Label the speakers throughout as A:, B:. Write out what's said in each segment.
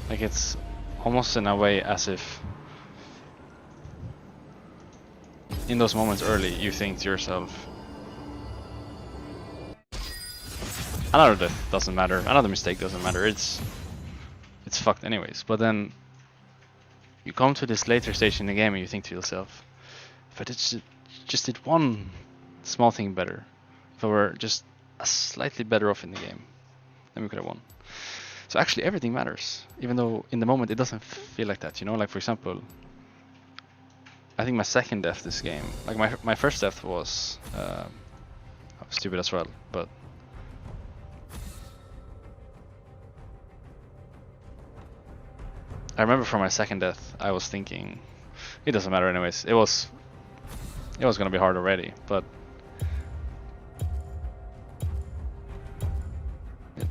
A: Like it's almost in a way as if in those moments early you think to yourself, another death doesn't matter, another mistake doesn't matter, it's fucked anyways. But then you come to this later stage in the game and you think to yourself, if I just did one small thing better, if I were just slightly better off in the game, then we could have won. So actually everything matters, even though in the moment it doesn't feel like that, you know? Like for example, I think my second death this game, like my first death was stupid as well, but I remember for my second death I was thinking, it doesn't matter anyways, it was gonna be hard already, but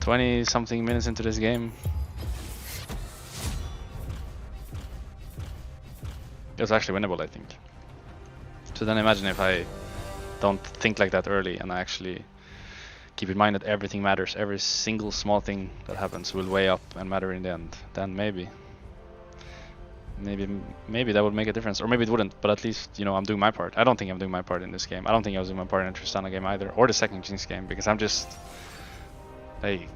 A: 20 something minutes into this game, it was actually winnable, I think. So then imagine if I don't think like that early and I actually keep in mind that everything matters, every single small thing that happens will weigh up and matter in the end, then maybe that would make a difference, or maybe it wouldn't, but at least, you know, I'm doing my part. I don't think I'm doing my part in this game. I don't think I was doing my part in the Tristana game either, or the second Jinx game, because I'm just like,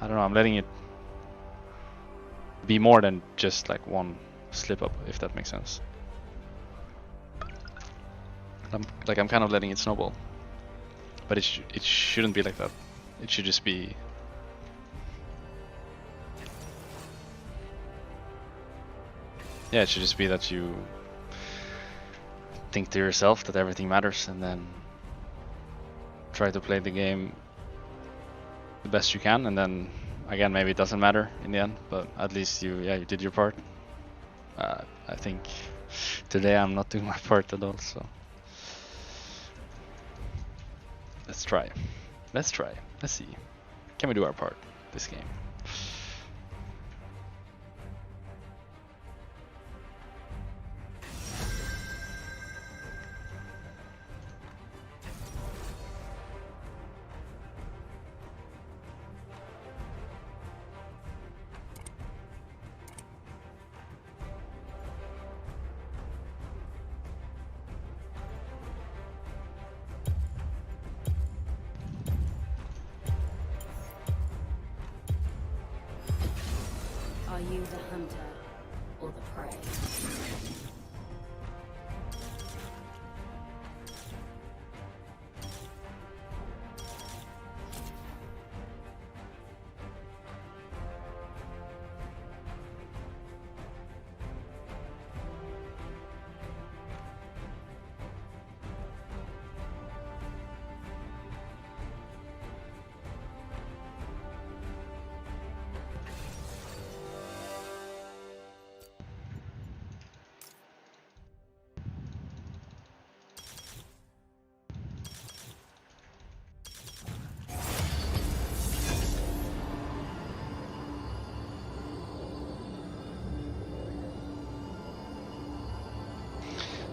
A: I don't know, I'm letting it be more than just like one slip up, if that makes sense. I'm kind of letting it snowball, but it shouldn't be like that. It should just be, yeah, it should just be that you think to yourself that everything matters and then try to play the game the best you can, and then again maybe it doesn't matter in the end, but at least you did your part. I think today I'm not doing my part at all, so let's try. Let's see. Can we do our part this game?
B: Are you the hunter or the prey?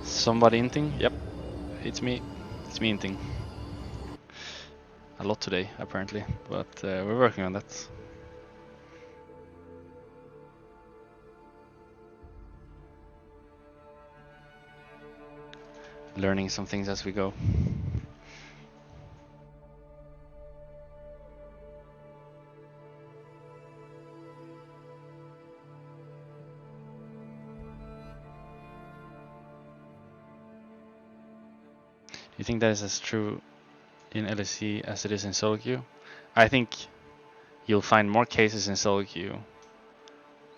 A: Somebody inting? Yep, it's me. It's me inting. A lot today, apparently, but we're working on that. Learning some things as we go. You think that is as true in LEC as it is in solo queue? I think you'll find more cases in solo queue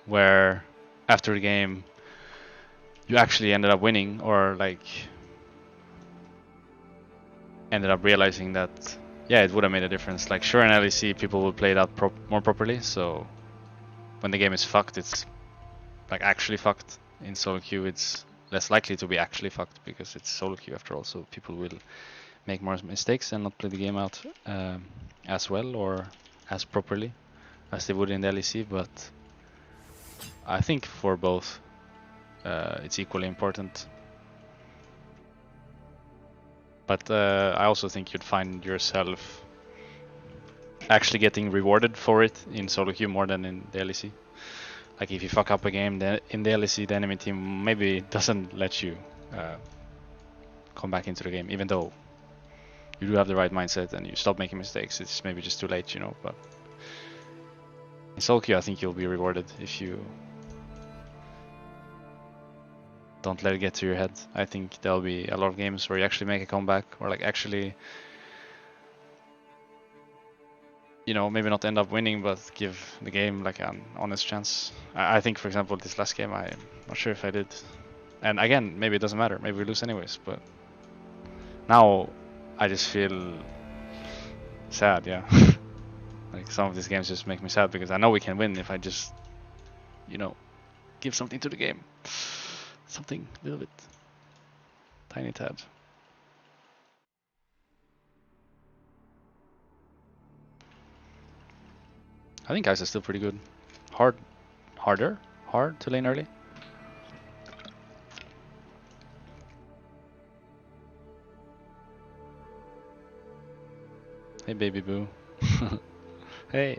A: where after the game you actually ended up winning, or like ended up realizing that, yeah, it would have made a difference. Like sure, in LEC people will play it out more properly, so when the game is fucked, it's like actually fucked. In solo queue it's less likely to be actually fucked because it's solo queue after all, so people will make more mistakes and not play the game out as well or as properly as they would in the LEC. But I think for both it's equally important. But I also think you'd find yourself actually getting rewarded for it in solo queue more than in the LEC. Like if you fuck up a game, then in the LEC the enemy team maybe doesn't let you come back into the game, even though you do have the right mindset and you stop making mistakes. It's maybe just too late, you know. But in solo queue, I think you'll be rewarded if you don't let it get to your head. I think there'll be a lot of games where you actually make a comeback, or like actually, you know, maybe not end up winning, but give the game like an honest chance. I think, for example, this last game, I'm not sure if I did. And again, maybe it doesn't matter. Maybe we lose anyways. But now I just feel sad, yeah. Like some of these games just make me sad because I know we can win if I just, you know, give something to the game. Something a little bit. Tiny tad. I think Kaisa is still pretty good. Hard to lane early. Hey baby boo. Hey.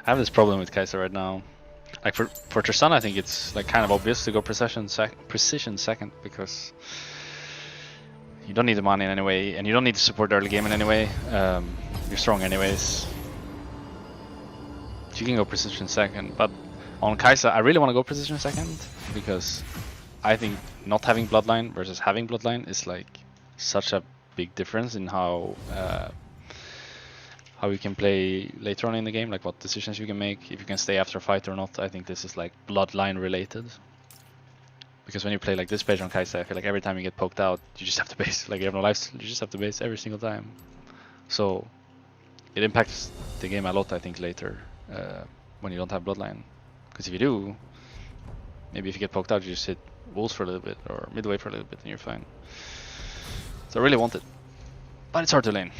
A: I have this problem with Kaisa right now. Like for Tristan, I think it's like kind of obvious to go precision second because you don't need the money in any way, and you don't need to support the early game in any way. You're strong anyways. You can go precision second, but on Kaisa, I really want to go precision second because I think not having bloodline versus having bloodline is like such a big difference in how you can play later on in the game, like what decisions you can make, if you can stay after a fight or not. I think this is like bloodline related. Because when you play like this page on Kaisa, I feel like every time you get poked out, you just have to base. Like you have no lives, you just have to base every single time. So it impacts the game a lot, I think, later when you don't have bloodline. Because if you do, maybe if you get poked out, you just hit walls for a little bit or midway for a little bit and you're fine. So I really want it, but it's hard to lane.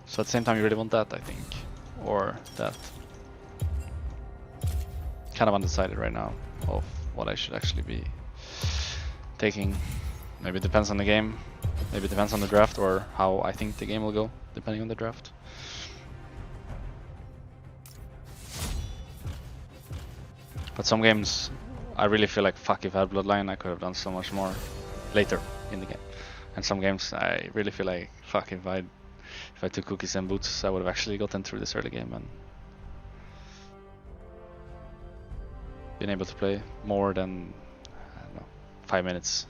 A: So at the same time, you really want that, I think, or that. Kind of undecided right now of what I should actually be taking. Maybe it depends on the game, maybe it depends on the draft, or how I think the game will go, depending on the draft. But some games, I really feel like, fuck, if I had bloodline, I could have done so much more later in the game. And some games, I really feel like, fuck, if I took cookies and boots, I would have actually gotten through this early game and been able to play more than, I don't know, 5 minutes.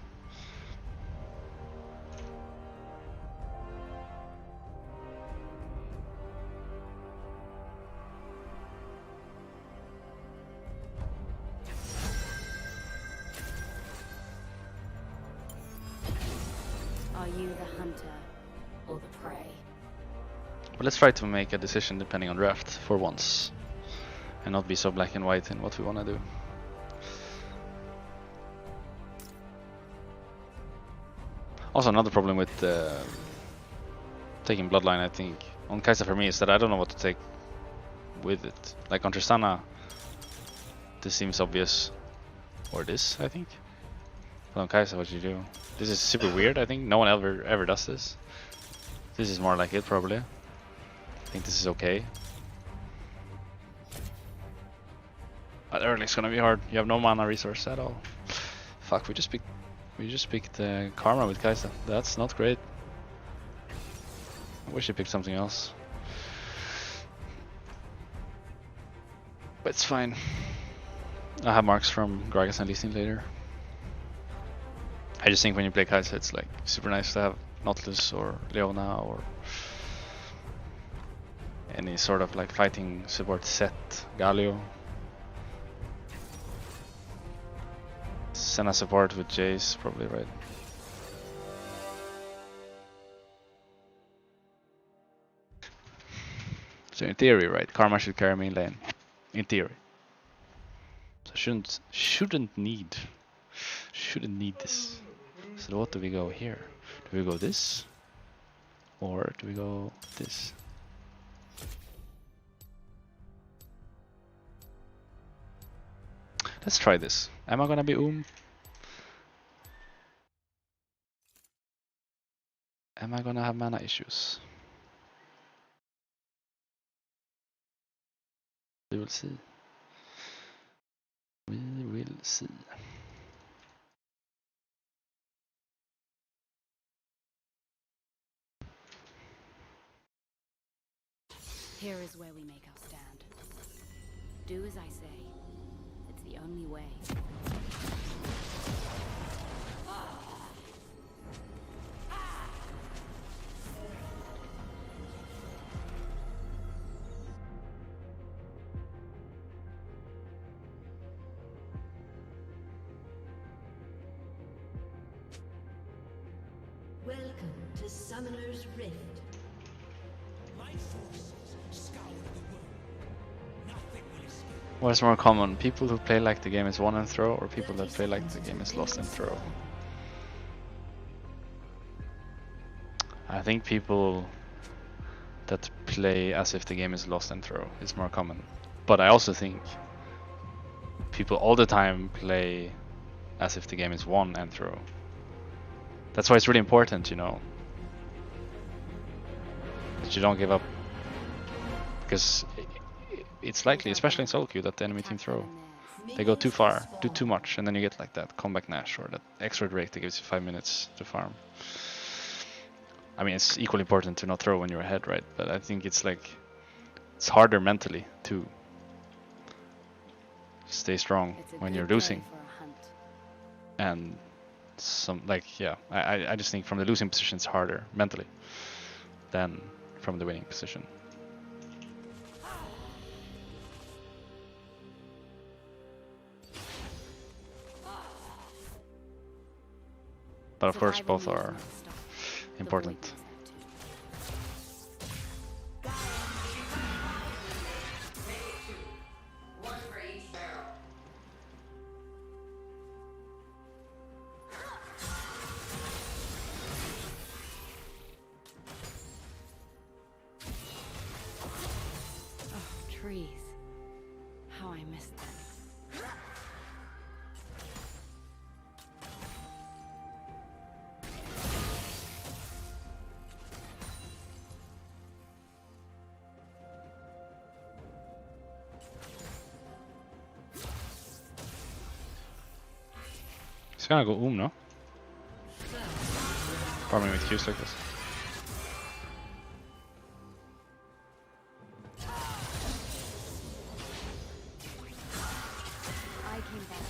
B: Are you the hunter or the prey?
A: But let's try to make a decision depending on draft for once, and not be so black and white in what we want to do. Also, another problem with taking bloodline, I think, on Kaisa for me is that I don't know what to take with it. Like on Tristana, this seems obvious, or this, I think. But on Kaisa, what do you do? This is super weird, I think. No one ever does this. This is more like it, probably. I think this is okay. But early is gonna be hard. You have no mana resource at all. Fuck, we just picked Karma with Kaisa. That's not great. I wish I picked something else. But it's fine. I have marks from Gragas and Lee Sin later. I just think when you play Kaisa, it's like super nice to have Nautilus or Leona or any sort of like fighting support set. Galio. Senna support with Jace, probably, right? So in theory, right, Karma should carry me in lane. In theory. So shouldn't need this. So what do we go here? Do we go this? Or do we go this? Let's try this. Am I gonna be Am I gonna have mana issues? We will see. We will see.
B: Here is where we make our stand. Do as I say. It's the only way.
C: Welcome to Summoner's Rift.
D: My forces scour the world. Nothing will escape.
A: What is more common? People who play like the game is won and throw, or people that play like the game is lost and throw? I think people that play as if the game is lost and throw is more common. But I also think people all the time play as if the game is won and throw. That's why it's really important, you know, that you don't give up. Because it's likely, especially in solo queue, that the enemy team throw. They go too far, do too much, and then you get like that comeback Nash or that extra Drake that gives you 5 minutes to farm. I mean, it's equally important to not throw when you're ahead, right? But I think it's like, it's harder mentally to stay strong when you're losing. And some, like, yeah, I just think from the losing position it's harder mentally than from the winning position. But of course both are important.
B: Trees. How I missed them.
A: He's gonna go no? Farming with Qs like this.
B: I came back.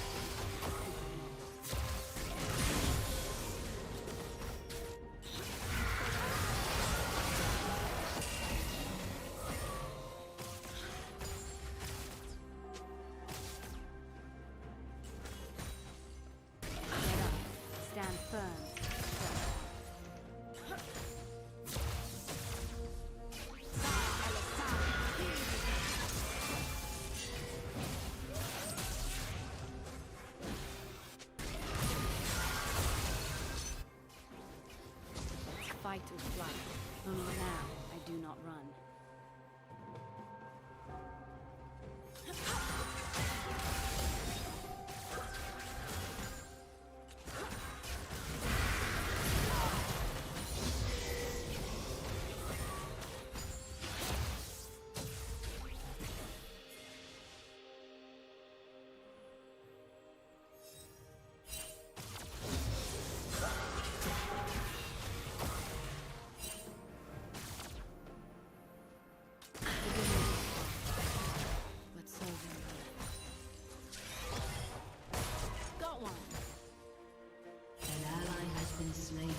B: Get up. Stand firm. Fight or flight. Only now I do not run. But so very well. Got one.
C: An ally has been slain.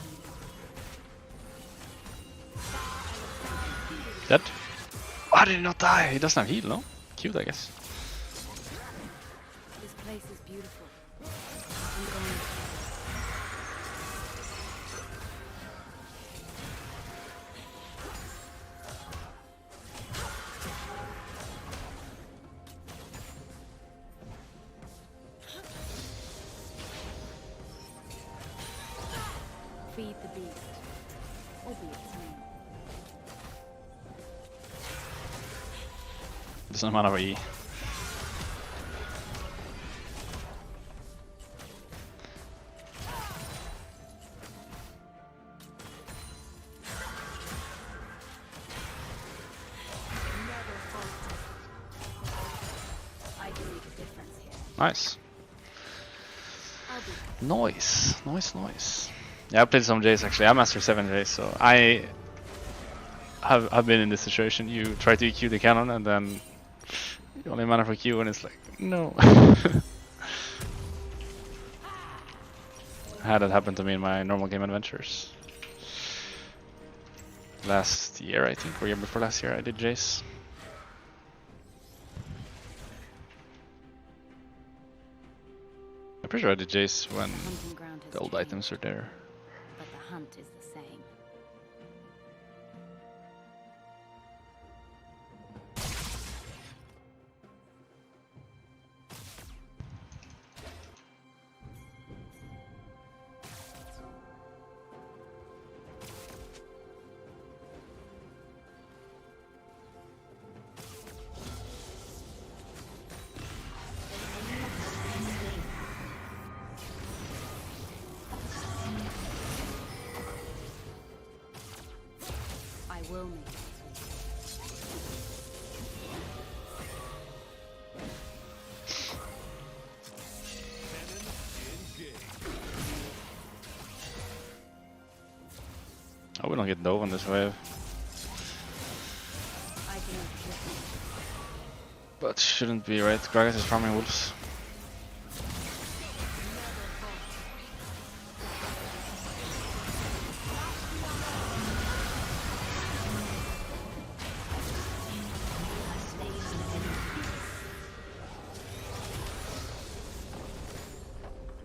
A: Dead? Why did he not die? He doesn't have heal, no? Cute, I guess.
B: This place is beautiful. I'm going. Feed the beast. Albeit tame.
A: Doesn't matter what E. Nice.
B: I'll be back.
A: Nice. Yeah, I played some Jace actually. I'm Master 7 Jace, so I have been in this situation. You try to EQ the cannon and then you only mana for Q and it's like, no. I had that happen to me in my normal game adventures. Last year, I think, or year before last year, I did Jace. I'm pretty sure I did Jace when
B: Hunting ground has
A: the old
B: changed,
A: items were there.
B: but the hunt is the same. I will make it.
A: Oh, we don't get dove on this wave.
B: I do not trip.
A: But shouldn't be, right? Gragas is farming wolves.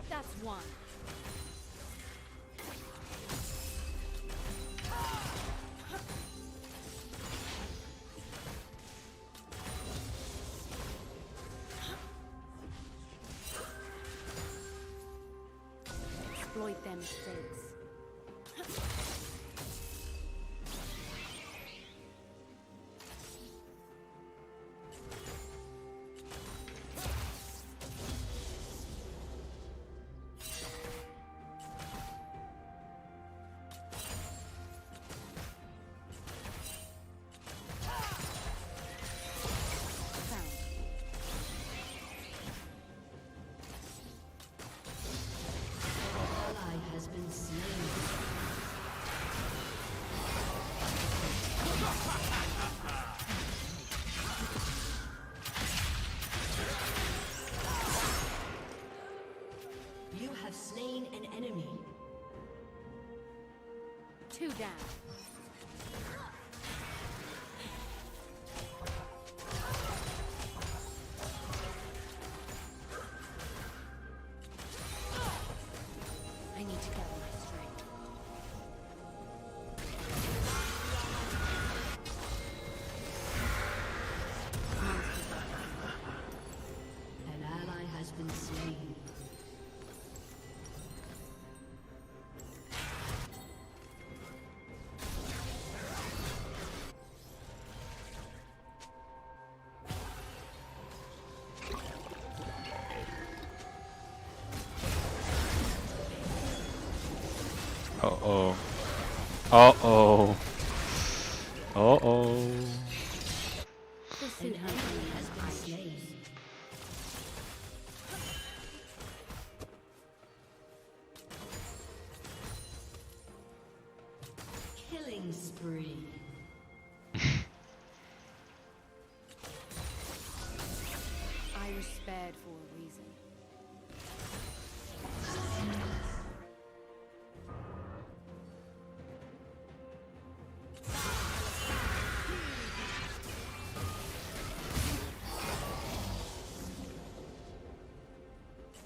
B: That's one. Exploit their mistakes. Found.
C: Ally has been slain. You have slain an enemy.
B: Two down. I need to gather my strength. Monsters are
C: An ally has been slain.
A: Uh-oh. Uh-oh. Uh-oh.
B: This
C: An
B: suit hunting
C: enemy
B: has
C: has been slain. Killing spree.
B: I was spared for a reason.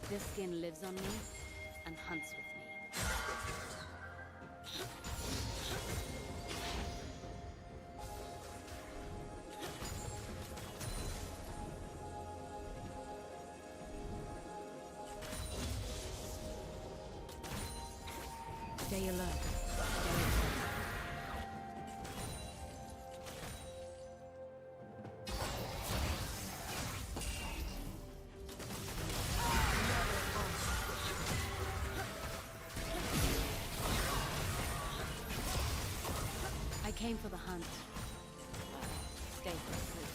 B: This skin lives on me and hunts with me. Stay alert. I came for the hunt. Stay for the sleep.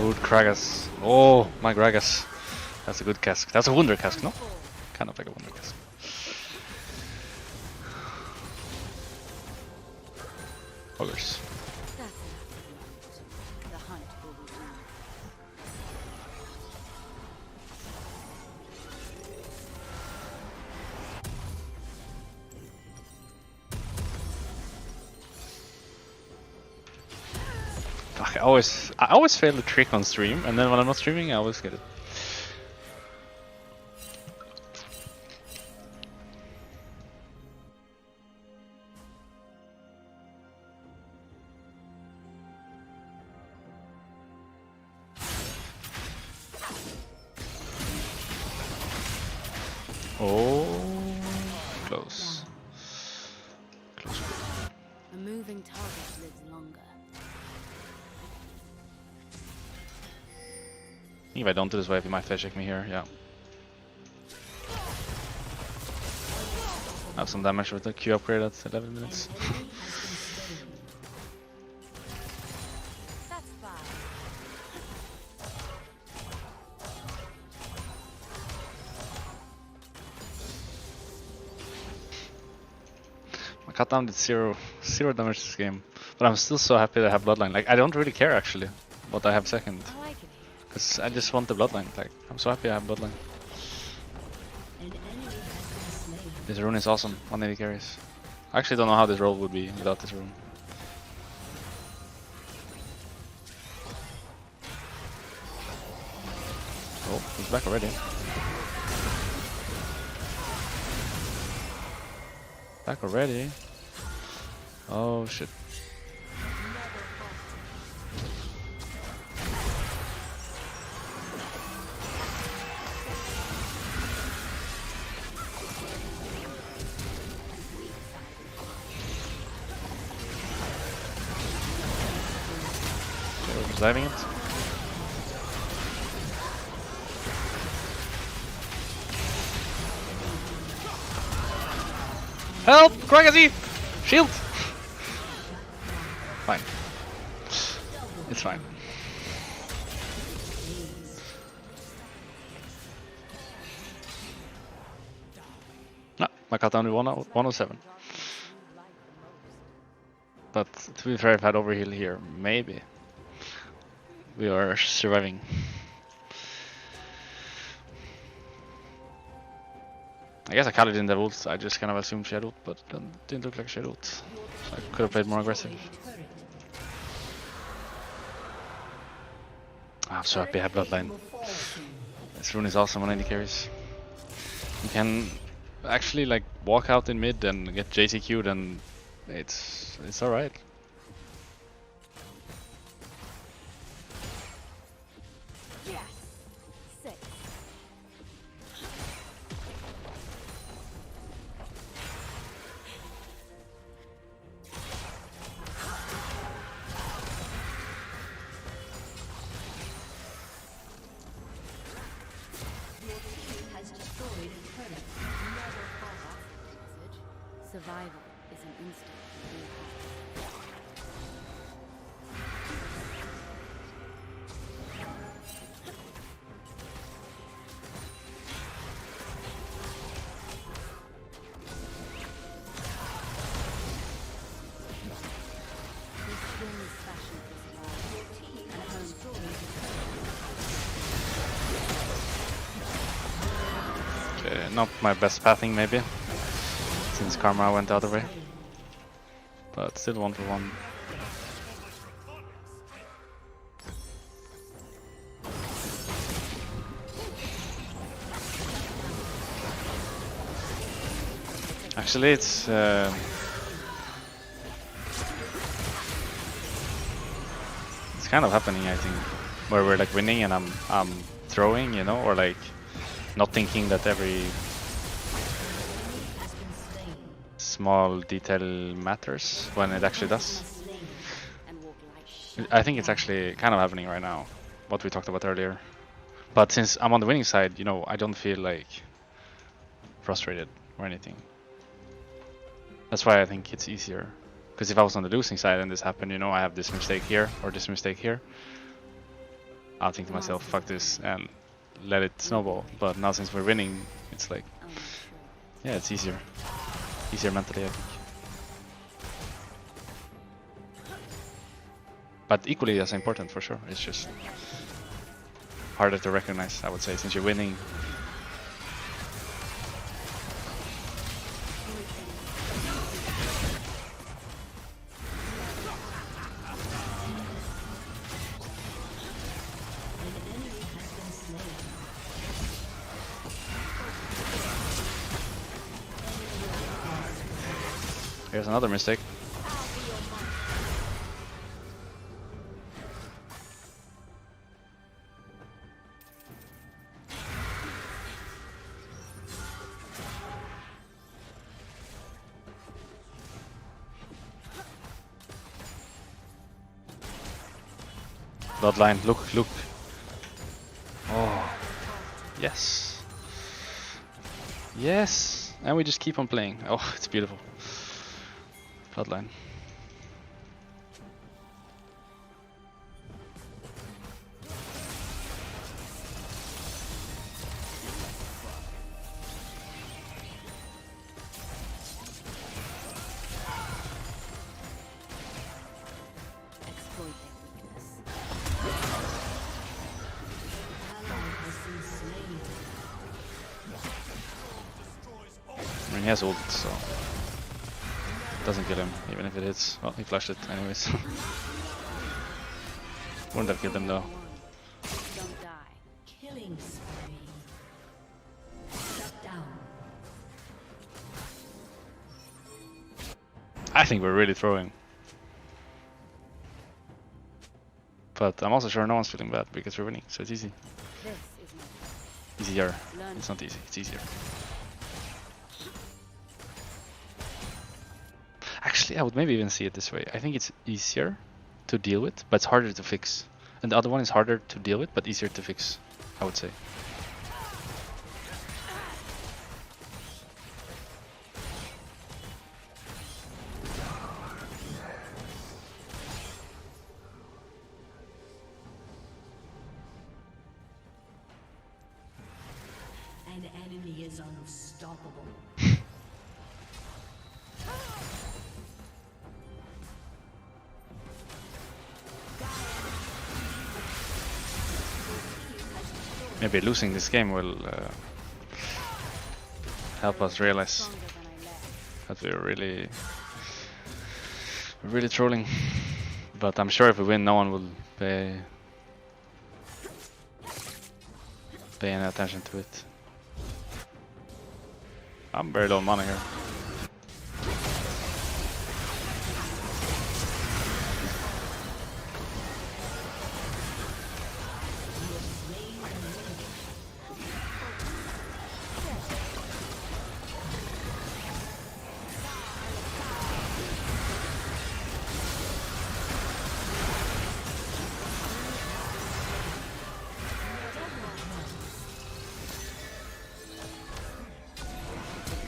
A: Good Kragas. Oh, my Gragas. That's a good cask. That's a Wunder cask, no? Kind of like a Wunder cask. Ogres.
B: That's enough. The hunt will resume.
A: Fuck, I always fail the trick on stream, and then when I'm not streaming, I always get it. Oh, close. Close.
B: A moving target lives longer.
A: If I don't do this wave, he might flash check me here, yeah. I have some damage with the Q upgrade at 11 minutes.
B: That's fine.
A: My cut down did zero damage this game, but I'm still so happy that I have bloodline. Like I don't really care actually what I have second,
B: I like it here.
A: because I just want the bloodline. Like I'm so happy I have bloodline.
C: An enemy has been slain.
A: This rune is awesome. 180 carries. I actually don't know how this roll would be without this rune. Oh, he's back already. Back already. Oh shit. Okay, we're just diving it. Help! Kragazi! Shield! Fine. It's fine. No, my cut down to 107. But to be fair, if I had overheal here, maybe we are surviving. I guess I caught it in the ult, I just kind of assumed she had ult, but it didn't look like she had ult. So I could have played more aggressive. I'm so happy I have bloodline. This rune is awesome on 90 carries. You can actually like walk out in mid and get JCQ'd and it's alright.
B: Yes. 6.
C: Has destroyed a turret.
B: Message. Survival is an instinct we have. This skin is fashioned for survival. And home
A: Okay, not my best pathing maybe, since Karma went the other way. But still 1 for 1. Actually, it's kind of happening, I think, where we're like winning and I'm throwing, you know, or like not thinking that every small detail matters when it actually does.
B: and walk like shit.
A: I think it's actually kind of happening right now, what we talked about earlier. But since I'm on the winning side, you know, I don't feel like frustrated or anything. That's why I think it's easier. Because if I was on the losing side and this happened, you know, I have this mistake here or this mistake here, I'll think to myself, fuck this, and let it snowball. But now since we're winning, it's like,
B: Only true.
A: yeah, it's easier. Easier mentally, I think. But equally as important for sure. It's just harder to recognize, I would say, since you're winning. Here's another mistake. Bloodline, look, look. Oh, yes. Yes, and we just keep on playing. Oh, it's beautiful. Bloodline.
B: Exploit their weakness.
A: I mean, he has ult, so doesn't kill him, even if it hits. Well, he flashed it anyways. Wouldn't have killed him though.
B: Don't die.
C: Killing spree. Shut down.
A: I think we're really throwing. But I'm also sure no one's feeling bad because we're winning, so it's easy.
B: This is my path.
A: Easier.
B: Learn.
A: It's not easy, it's easier. Actually, I would maybe even see it this way. I think it's easier to deal with, but it's harder to fix. And the other one is harder to deal with, but easier to fix, I would say.
C: An enemy is unstoppable.
A: Maybe losing this game will help us realize
B: Stronger than I left.
A: that we're really trolling. But I'm sure if we win, no one will pay any attention to it. I'm very low on mana here.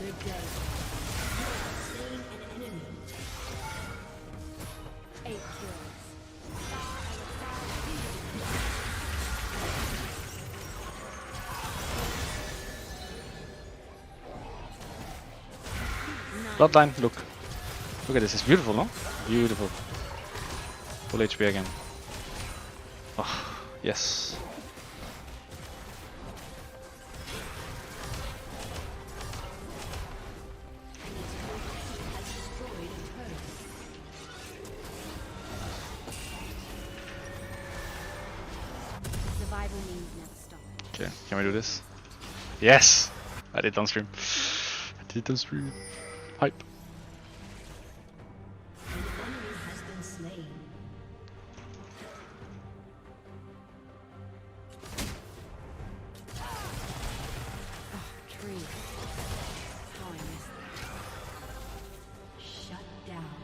C: Good day. Slain an enemy.
B: 8 kills.
A: Bloodline, look. Look at this, it's beautiful, no? Beautiful. Full HP again. Oh, yes.
B: Survival means never stopping.
A: Okay, can we do this? Yes! I did it on stream. I did it on stream. Hype.
C: An enemy has been slain.
B: Tree. How I miss that.
C: Shut down.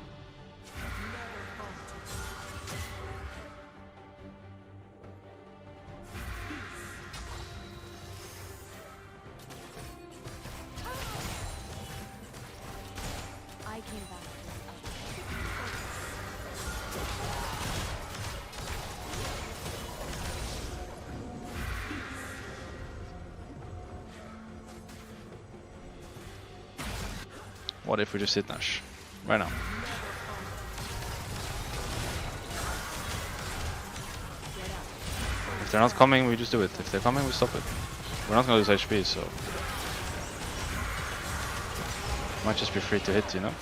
B: I came back.
A: What if we just hit Nash? Right now. If they're not coming, we just do it. If they're coming, we stop it. We're not gonna lose HP, so... Might just be free to hit, you know?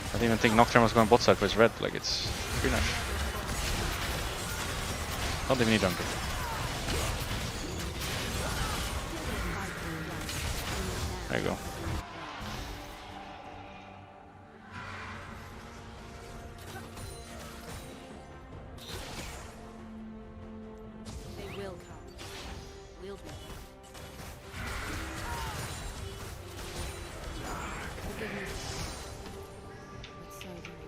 A: I didn't even think Nocturne was going bot side for his red, like it's free Nash. Don't even need jungle. There you go.
B: They will come. We'll be there. Forgive me. But so very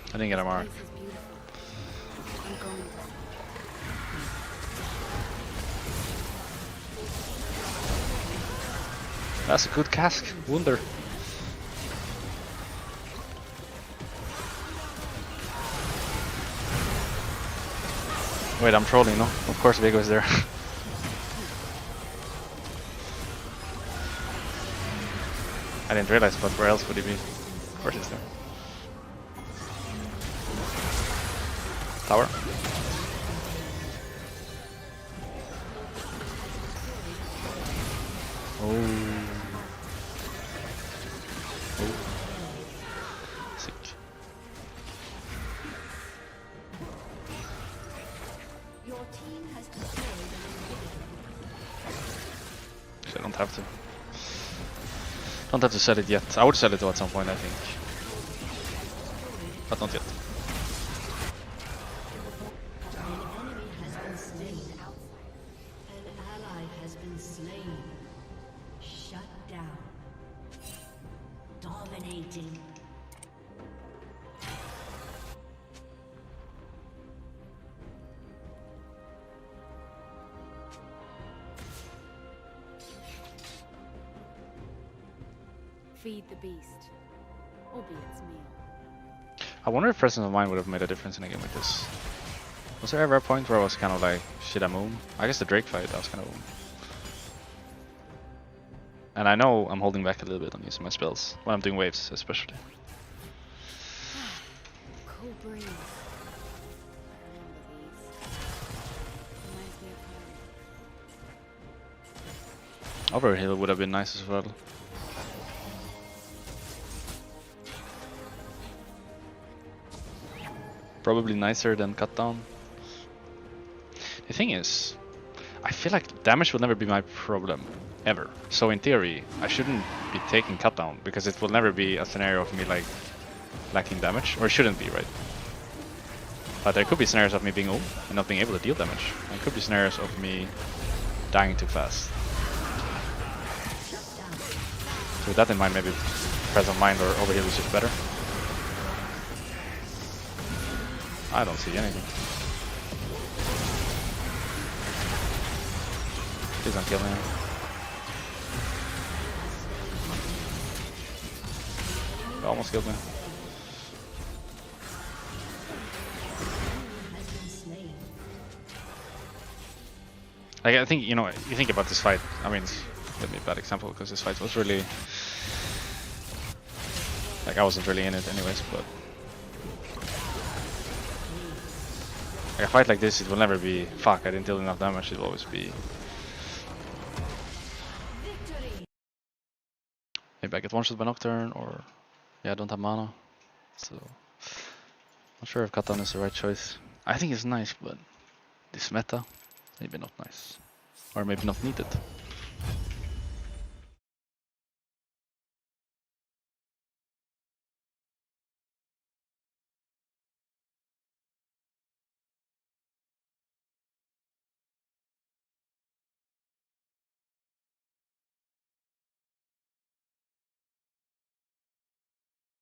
A: I didn't get a mark.
B: This is beautiful. I'm going to.
A: That's a good cask. Wonder. Wait, I'm trolling, no? Of course Vego is there. I didn't realize, but where else would he be? Of course he's there. Tower. Oh. Sick.
C: Your team has destroyed an
A: I don't have to. Don't have to sell it yet. I would sell it though at some point, I think. But not yet.
C: An ally has been slain. Shut down. Dominating.
B: Feed the beast. Or be its meal.
A: I wonder if presence of mind would have made a difference in a game like this. Was there ever a point where I was kind of like, should I move? I guess the Drake fight, I was kind of boom. And I know I'm holding back a little bit on using my spells, when I'm doing waves especially.
B: Cool breeze. I remember these. Reminds me of home.
A: Overheal would have been nice as well. Probably nicer than cut down. The thing is, I feel like damage will never be my problem, ever. So in theory, I shouldn't be taking cut down because it will never be a scenario of me like lacking damage, or it shouldn't be, right? But there could be scenarios of me being old and not being able to deal damage. There could be scenarios of me dying too fast. So with that in mind, maybe presence of mind or overheal is just better. I don't see anything. Please don't kill me. You almost killed me. Like, I think, you know, you think about this fight. I mean, it's maybe a bad example because this fight was really... Like, I wasn't really in it anyways, but... Like a fight like this, it will never be, fuck, I didn't deal enough damage, it will always be... Maybe I get one-shot by Nocturne, or... Yeah, I don't have mana, so... Not sure if cut down is the right choice. I think it's nice, but... This meta, maybe not nice. Or maybe not needed.